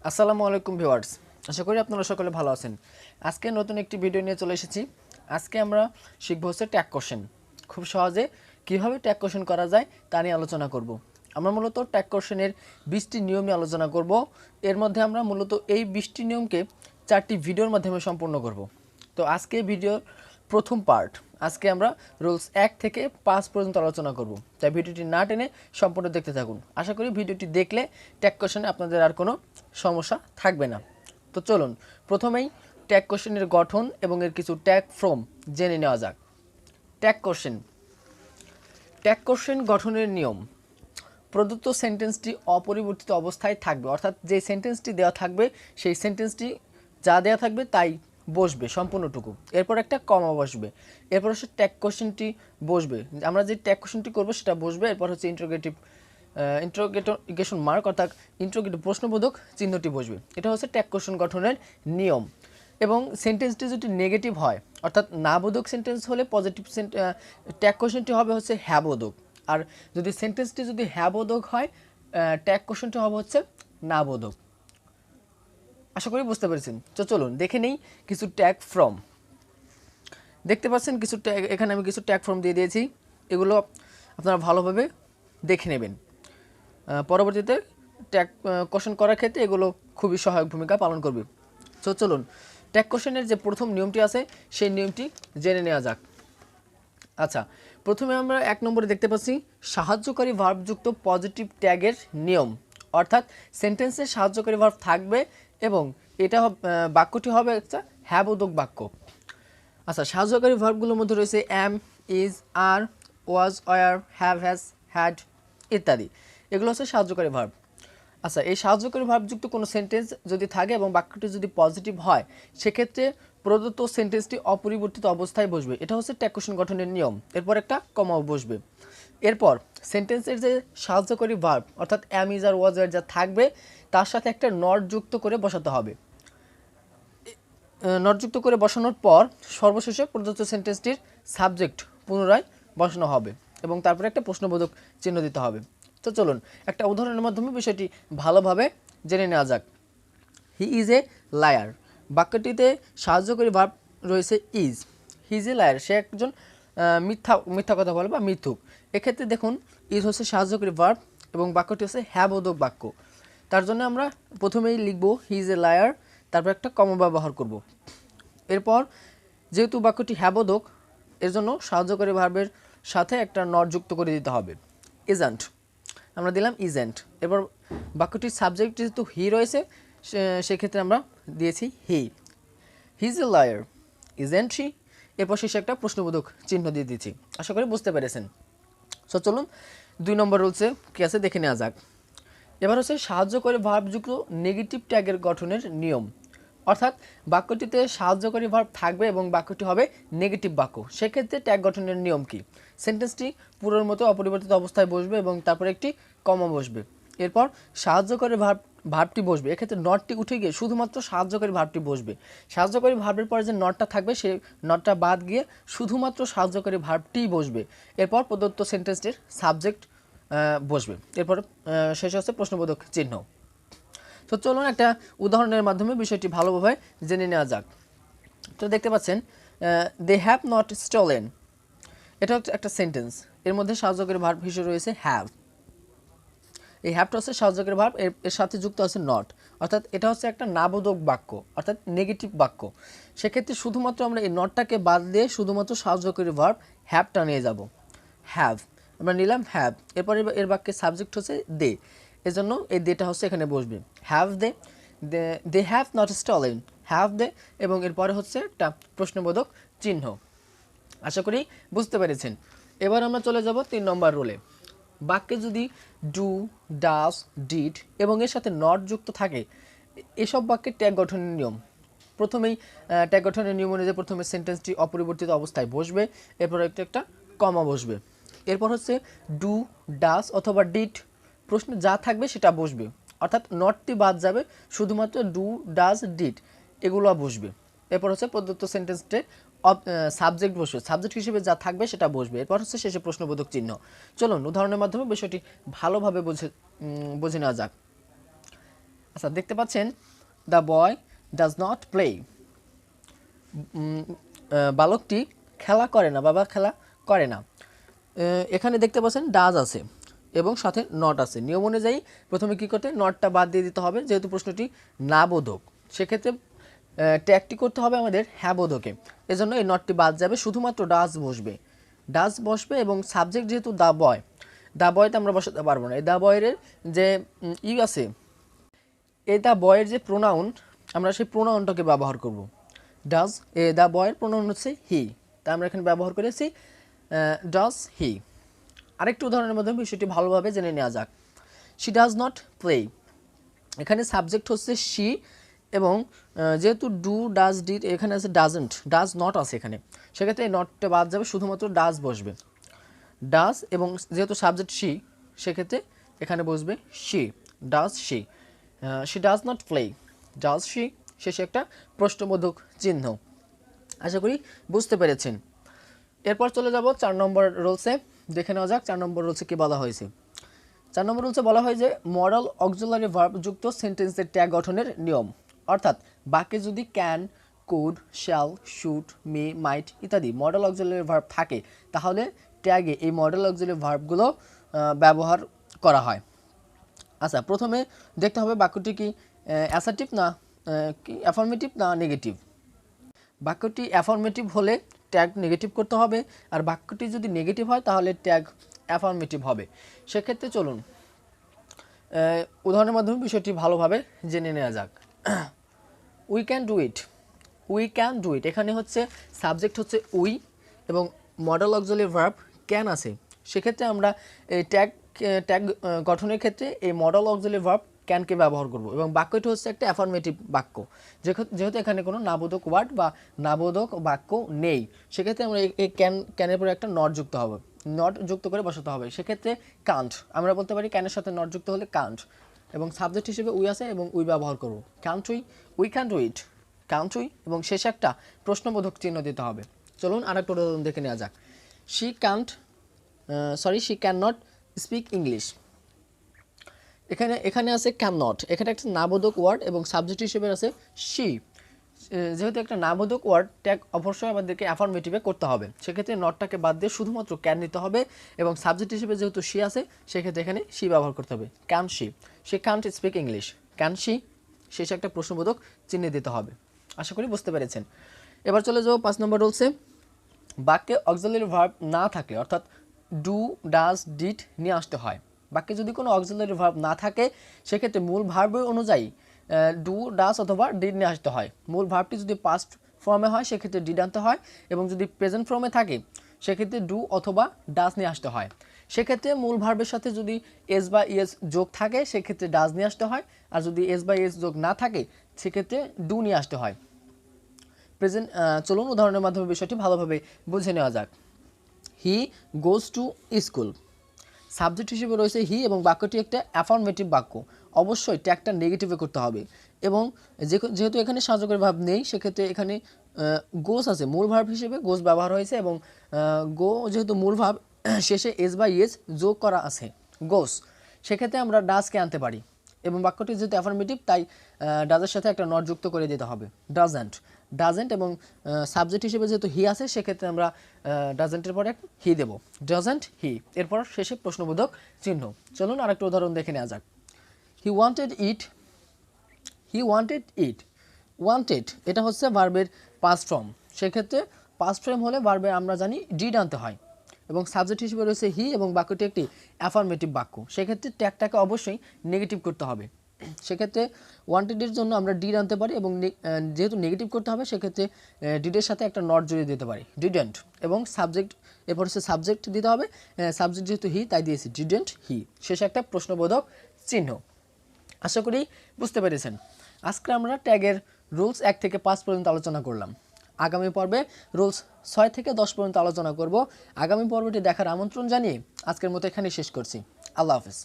আসসালামু আলাইকুম ভিউয়ার্স, আশা করি আপনারা সকলে ভালো আছেন। আজকে নতুন একটি ভিডিও নিয়ে চলে এসেছি। আজকে আমরা শিখব হচ্ছে ট্যাগ কোশ্চেন। খুব সহজে কিভাবে ট্যাগ কোশ্চেন করা যায় তা নিয়ে আলোচনা করব। আমরা মূলত ট্যাগ কোশ্চেনের 20টি নিয়ম নিয়ে আলোচনা করব। এর মধ্যে আমরা মূলত এই 20টি নিয়মকে 4টি ভিডিওর মাধ্যমে সম্পূর্ণ করব। তো আজকে ভিডিওর প্রথম পার্ট, আজকে আমরা রুলস 1 থেকে 5 পর্যন্ত আলোচনা করব। তাই ভিডিওটি না টেনে সম্পূর্ণ দেখতে থাকুন। আশা করি ভিডিওটি দেখলে ট্যাগ কোশ্চেনে আপনাদের আর কোনো সমস্যা থাকবে না। তো চলুন প্রথমেই ট্যাগ কোশ্চেনের গঠন এবং এর কিছু ট্যাগ ফর্ম জেনে নেওয়া যাক। ট্যাগ কোশ্চেন গঠনের নিয়ম। প্রদত্ত সেন্টেন্সটি অপরিবর্তিত অবস্থায় থাকবে, অর্থাৎ যে সেন্টেন্সটি দেওয়া থাকবে সেই সেন্টেন্সটি যা দেওয়া থাকবে তাই বসবে সম্পূর্ণটুকু। এরপর একটা কমা বসবে, এরপর হচ্ছে ট্যাগ কোশ্চেনটি বসবে। আমরা যে ট্যাগ কোশ্চেনটি করবো সেটা বসবে। এরপর হচ্ছে ইন্টারোগেশন মার্ক অর্থাৎ ইন্টারোগেটিভ প্রশ্নবোধক চিহ্নটি বসবে। এটা হচ্ছে ট্যাগ কোশ্চেন গঠনের নিয়ম। এবং সেন্টেন্সটি যদি নেগেটিভ হয়, অর্থাৎ না বোধক সেন্টেন্স হলে পজিটিভ ট্যাগ কোশ্চেনটি হবে হচ্ছে হ্যাঁ বোধক। আর যদি সেন্টেন্সটি যদি হ্যাঁ বোধক হয়, ট্যাগ কোশ্চেনটি হবে হচ্ছে না বোধক। আশা করি বুঝতে পেরেছেন। তো চলুন দেখে নেই কিছু ট্যাগ ফর্ম। দেখতে পাচ্ছেন কিছু ট্যাগ, এখানে আমি কিছু ট্যাগ ফর্ম দিয়ে দিয়েছি। এগুলো আপনারা ভালোভাবে দেখে নেবেন। পরবর্তীতে ট্যাগ কোশ্চেন করার ক্ষেত্রে এগুলো খুবই সহায়ক ভূমিকা পালন করবে। তো চলুন ট্যাগ কোশ্চেনের যে প্রথম নিয়মটি আছে সেই নিয়মটি জেনে নেওয়া যাক। আচ্ছা, প্রথমে আমরা 1 নম্বরে দেখতে পাচ্ছি সাহায্যকারী ভার্বযুক্ত পজিটিভ ট্যাগের নিয়ম। অর্থাৎ সেন্টেন্সে সাহায্যকারী ভার্ব থাকবে এবং এটা বাক্যটি হবে একটা হ্যাঁ বোধক বাক্য। আচ্ছা, সাহায্যকারী ভার্বগুলোর মধ্যে রয়েছে am, is, are, was, were, have, has, had ইত্যাদি। এগুলো হচ্ছে সাহায্যকারী ভার্ব। আচ্ছা, এই সাহায্যকারী ভার্বযুক্ত কোনো সেন্টেন্স যদি থাকে এবং বাক্যটি যদি পজিটিভ হয়, সেক্ষেত্রে প্রদত্ত সেন্টেন্সটি অপরিবর্তিত অবস্থায় বসবে। এটা হচ্ছে ট্যাগ কোশ্চেন গঠনের নিয়ম। এরপর একটা কমা বসবে। এরপর সেন্টেন্সের যে সাহায্যকারী ভার্ব অর্থাৎ অ্যাম, ইজ, আর, ওয়াজ, ওয়ার যা থাকবে তার সাথে একটা নট যুক্ত করে বসাতে হবে। নটযুক্ত করে বসানোর পর সর্বশেষে প্রদত্ত সেন্টেন্সটির সাবজেক্ট পুনরায় বসানো হবে এবং তারপরে একটা প্রশ্নবোধক চিহ্ন দিতে হবে। তো চলুন একটা উদাহরণের মাধ্যমে বিষয়টি ভালোভাবে জেনে নেওয়া যাক। হি ইজ এ লায়ার। বাক্যটিতে সাহায্যকারী ভার্ব রয়েছে is. He is a liar, সে একজন মিথ্যা কথা বলে বা মিথ্যুক। এক্ষেত্রে দেখুন ইজ হচ্ছে সাহায্যকারী ভার্ব এবং বাক্যটি হচ্ছে হ্যাঁ বোধক বাক্য। তার জন্য আমরা প্রথমেই লিখব হি ইজ এ লায়ার, তারপর একটা কমা ব্যবহার করব। এরপর যেহেতু বাক্যটি হ্যাঁ বোধক, এর জন্য সাহায্যকারী ভার্বের সাথে একটা নট যুক্ত করে দিতে হবে। ইজেন্ট, আমরা দিলাম ইজেন্ট। এরপর বাক্যটির সাবজেক্ট যেহেতু হি রয়েছে সেক্ষেত্রে আমরা দিয়েছি he. He is a liar, isn't he. এরপর শেষে একটা প্রশ্নবোধক চিহ্ন দিয়ে দিয়েছি। আশা করি বুঝতে পেরেছেন। সো চলুন 2 নম্বর রুলসে কী আছে দেখে নেওয়া যাক। এবার হচ্ছে সাহায্যকারী ভার্বযুক্ত নেগেটিভ ট্যাগের গঠনের নিয়ম। অর্থাৎ বাক্যটিতে সাহায্যকারী ভার্ব থাকবে এবং বাক্যটি হবে নেগেটিভ বাক্য। সেক্ষেত্রে ট্যাগ গঠনের নিয়ম কি? সেন্টেন্সটি পুরোর মতো অপরিবর্তিত অবস্থায় বসবে এবং তারপরে একটি কমা বসবে। এরপর সাহায্যকারী ভার্বটি বসবে। এক্ষেত্রে নটটি উঠে গিয়ে শুধুমাত্র সাহায্যকারী ভার্বটি বসবে। সাহায্যকারী ভার্বের পরে যে নটটা থাকবে সেই নটটা বাদ গিয়ে শুধুমাত্র সাহায্যকারী ভার্বটিই বসবে। এরপর প্রদত্ত সেন্টেন্সটির সাবজেক্ট বসবে। এরপর শেষে হচ্ছে প্রশ্নবোধক চিহ্ন। তো চলুন একটা উদাহরণের মাধ্যমে বিষয়টি ভালোভাবে জেনে নেওয়া যাক। তো দেখতে পাচ্ছেন দে হ্যাভ নট স্টলেন। এটা হচ্ছে একটা সেন্টেন্স, এর মধ্যে সাহায্যকারী ভার্ব হিসেবে রয়েছে হ্যাভ। এই হ্যাভটা হচ্ছে সাহায্যকারী ভার্ব, এর সাথে যুক্ত আছে নট, অর্থাৎ এটা হচ্ছে একটা নাবোধক বাক্য অর্থাৎ নেগেটিভ বাক্য। সেক্ষেত্রে শুধুমাত্র আমরা এই নটটাকে বাদ দিয়ে শুধুমাত্র সাহায্যকারী ভার্ব হ্যাভটা নিয়ে যাব। হ্যাভ আমরা নিলাম হ্যাভ। এরপরে এর বাক্যের সাবজেক্ট হচ্ছে দে, এজন্য এই দেটা হচ্ছে এখানে বসবে। Have they, they have not stolen, have they, এবং এরপরে হচ্ছে একটা প্রশ্নবোধক চিহ্ন। আশা করি বুঝতে পেরেছেন। এবার আমরা চলে যাব 3 নম্বর রুলে। বাক্যে যদি ডু, ডাজ, ডিড এবং এর সাথে নট যুক্ত থাকে, এসব বাক্যের ট্যাগ গঠনের নিয়ম। প্রথমেই ট্যাগ গঠনের নিয়ম অনুযায়ী প্রথমে সেন্টেন্সটি অপরিবর্তিত অবস্থায় বসবে, এরপর একটা কমা বসবে। এরপর হচ্ছে ডু, ডাজ অথবা ডিড, প্রশ্ন যা থাকবে সেটা বসবে, অর্থাৎ নটটি বাদ যাবে, শুধুমাত্র ডু, ডাজ, ডিড এগুলো বসবে। এরপর হচ্ছে প্রদত্ত সেন্টেন্সটি সাবজেক্ট বসবে, সাবজেক্ট হিসেবে যা থাকবে সেটা বসবে। এরপর হচ্ছে শেষে প্রশ্নবোধক চিহ্ন। চলুন উদাহরণের মাধ্যমে বিষয়টি ভালোভাবে বুঝে নেওয়া যাক। আচ্ছা, দেখতে পাচ্ছেন the boy does not play, বালকটি খেলা করে না, বাবা খেলা করে না। এখানে দেখতে পাচ্ছেন ডাজ আছে এবং সাথে নট আছে। নিয়ম অনুযায়ী প্রথমে কী করতে, নটটা বাদ দিয়ে দিতে হবে, যেহেতু প্রশ্নটি না বোধক। সেক্ষেত্রে ট্যাগটি করতে হবে আমাদের হ্যাঁ বোধকে, এজন্য এই নটটি বাদ যাবে, শুধুমাত্র ডাজ বসবে। ডাজ বসবে এবং সাবজেক্ট যেহেতু দ্য বয়, দ্য বয়তে আমরা বসাতে পারবো না। এই দ্য বয়ের যে আছে, এই দ্য বয়ের যে প্রোনাউন, আমরা সেই প্রোনাউনটাকে ব্যবহার করব। ডাজ, দ্য বয়ের প্রোনাউন হচ্ছে হি, তাই আমরা এখানে ব্যবহার করেছি ডাজ হি। আরেকটি উদাহরণের মাধ্যমে বিষয়টি ভালোভাবে জেনে নেওয়া যাক। শি ডাজ নট প্লে, এখানে সাবজেক্ট হচ্ছে শি এবং যেহেতু ডু ডাজ ডিড এখানে আছে ডাজেন্ট, ডাজ নট আছে এখানে, সেক্ষেত্রে এই নটটা বাদ যাবে, শুধুমাত্র ডাজ বসবে। ডাজ এবং যেহেতু সাবজেক্ট শি, সেক্ষেত্রে এখানে বসবে she, does she. She does not play, does she, শেষে একটা প্রশ্নবোধক চিহ্ন। আশা করি বুঝতে পেরেছেন। এরপর চলে যাব 4 নম্বর রুলসে, দেখে নেওয়া যাক 4 নম্বর রুলসে কী বলা হয়েছে। 4 নম্বর রুলসে বলা হয় যে মডাল অক্সিলারি ভার্ব যুক্ত সেন্টেন্সের ট্যাগ গঠনের নিয়ম, অর্থাৎ বাক্যে যদি ক্যান, কুড, শ্যাল, শুড, মে, মাইট ইত্যাদি মডাল অক্সিলারি ভার্ব থাকে, তাহলে ট্যাগে এই মডাল অক্সিলারি ভার্বগুলো ব্যবহার করা হয়। আচ্ছা, প্রথমে দেখতে হবে বাক্যটি কি অ্যাসার্টিভ না কি অ্যাফার্মেটিভ না নেগেটিভ। বাক্যটি অ্যাফার্মেটিভ হলে ট্যাগ নেগেটিভ করতে হবে, আর বাক্যটি যদি নেগেটিভ হয় তাহলে ট্যাগ অ্যাফার্মেটিভ হবে। সেক্ষেত্রে চলুন উদাহরণের মাধ্যমে বিষয়টি ভালোভাবে জেনে নেওয়া যাক। We can do it, we can do ইট, এখানে হচ্ছে সাবজেক্ট হচ্ছে উই এবং মডেল অক্সিলারি ভার্ব ক্যান আছে। সেক্ষেত্রে আমরা এই ট্যাগ গঠনের ক্ষেত্রে এই মডেল অক্সিলারি ভার্ব ক্যানকে ব্যবহার করব এবং বাক্যটি হচ্ছে একটা অ্যাফার্মেটিভ বাক্য, যেহেতু এখানে কোনো নাবোধক ওয়ার্ড বা নাবোধক বাক্য নেই। সেক্ষেত্রে আমরা এই ক্যানের পরে একটা নট যুক্ত হবে, নট যুক্ত করে বসাতে হবে। সেক্ষেত্রে কান্ট, আমরা বলতে পারি ক্যানের সাথে নট যুক্ত হলে কান্ট, এবং সাবজেক্ট হিসেবে উই আছে এবং উই ব্যবহার করব। Can't we, we can do it, can't we, এবং শেষে একটা প্রশ্নবোধক চিহ্ন দিতে হবে। চলুন আরেকটা উদাহরণ দেখে নেওয়া যাক। She can not speak English, এখানে আছে ক্যান নট, এখানে একটা নাবোধক ওয়ার্ড এবং সাবজেক্ট হিসেবে আছে শি। যেহেতু একটা নাবোধক ওয়ার্ড, ট্যাগ অবশ্যই আমাদেরকে অ্যাফার্মেটিভে করতে হবে। সেক্ষেত্রে নটটাকে বাদ দিয়ে শুধুমাত্র ক্যান নিতে হবে এবং সাবজেক্ট হিসেবে যেহেতু শি আছে, সেক্ষেত্রে এখানে শি ব্যবহার করতে হবে। Can she, she can't speak English, can she, শেষে একটা প্রশ্নবোধক চিহ্ন দিতে হবে। আশা করি বুঝতে পেরেছেন। এবার চলে যাবো 5 নম্বর রুলসে। বাক্যে অক্সিলারি ভার্ব না থাকলে, অর্থাৎ ডু, ডাজ, ডিড নিয়ে আসতে হয়। বাক্যে যদি কোনো অক্সিলারি ভার্ব না থাকে, সেক্ষেত্রে মূল ভার্ব অনুযায়ী ডু, ডাজ অথবা ডিড নিয়ে আসতে হয়। মূল ভার্বটি যদি পাস্ট ফর্মে হয়, সেক্ষেত্রে ডিড আনতে হয়, এবং যদি প্রেজেন্ট ফর্মে থাকে, সেক্ষেত্রে ডু অথবা ডাজ নিয়ে আসতে হয়। সেক্ষেত্রে মূল ভার্বের সাথে যদি এস বা ইএস যোগ থাকে, সেক্ষেত্রে ডাজ নিয়ে আসতে হয়, আর যদি এস বা ইএস যোগ না থাকে, সেক্ষেত্রে ডু নিয়ে আসতে হয়। প্রেজেন্ট, চলুন উদাহরণের মাধ্যমে বিষয়টি ভালোভাবে বুঝে নেওয়া যাক। হি গোজ টু স্কুল, সাবজেক্ট হিসেবে রয়েছে হি এবং বাক্যটি একটা অ্যাফার্মেটিভ বাক্য, অবশ্যই ট্যাগটা নেগেটিভে করতে হবে। এবং যেহেতু এখানে সাহায্যকারী ভার্ব নেই, সেক্ষেত্রে এখানে গোজ আছে, মূল ভার্ব হিসেবে গোজ ব্যবহার হয়েছে, এবং গো যেহেতু মূল ভার্ব, শেষে এস বা ইএস যোগ করা আছে, গোস, সেক্ষেত্রে আমরা ডাজকে আনতে পারি। এবং বাক্যটি যেহেতু অ্যাফার্মেটিভ, তাই ডাজের সাথে একটা নট যুক্ত করে দিতে হবে, ডাজেন্ট, এবং সাবজেক্ট হিসেবে যেহেতু হি আছে, সেক্ষেত্রে আমরা ডাজেন্টের পরে হি দেব, ডাজেন্ট হি, এরপর শেষে প্রশ্নবোধক চিহ্ন। চলুন আরেকটা উদাহরণ দেখে নেওয়া যাক। হি ওয়ান্টেড ইট, ওয়ান্টেড এটা হচ্ছে ভার্বের পাস্ট ফর্ম। সেক্ষেত্রে পাস্ট ফর্ম হলে ভার্বে আমরা জানি ডিড আনতে হয়, এবং সাবজেক্ট হিসেবে রয়েছে হি এবং বাক্যটি একটি অ্যাফার্মেটিভ বাক্য। সেক্ষেত্রে ট্যাগটাকে অবশ্যই নেগেটিভ করতে হবে। সেক্ষেত্রে ওয়ান্টেডের জন্য আমরা ডিড আনতে পারি, এবং যেহেতু নেগেটিভ করতে হবে, সেক্ষেত্রে ডিডের সাথে একটা নট জড়িয়ে দিতে পারি, ডিডেন্ট, এবং সাবজেক্ট, এরপর হচ্ছে সাবজেক্ট দিতে হবে, সাবজেক্ট যেহেতু হি তাই দিয়েছি ডিডেন্ট হি, শেষে একটা প্রশ্নবোধক চিহ্ন। আশা করি বুঝতে পেরেছেন। আজকে আমরা ট্যাগের রুলস 1 থেকে 5 পর্যন্ত আলোচনা করলাম। আগামী পর্বে রুলস 6 থেকে 10 পর্যন্ত আলোচনা করব। আগামী পর্বটি দেখার আমন্ত্রণ জানিয়ে আজকের মতো এখানেই শেষ করছি। আল্লাহ হাফেজ।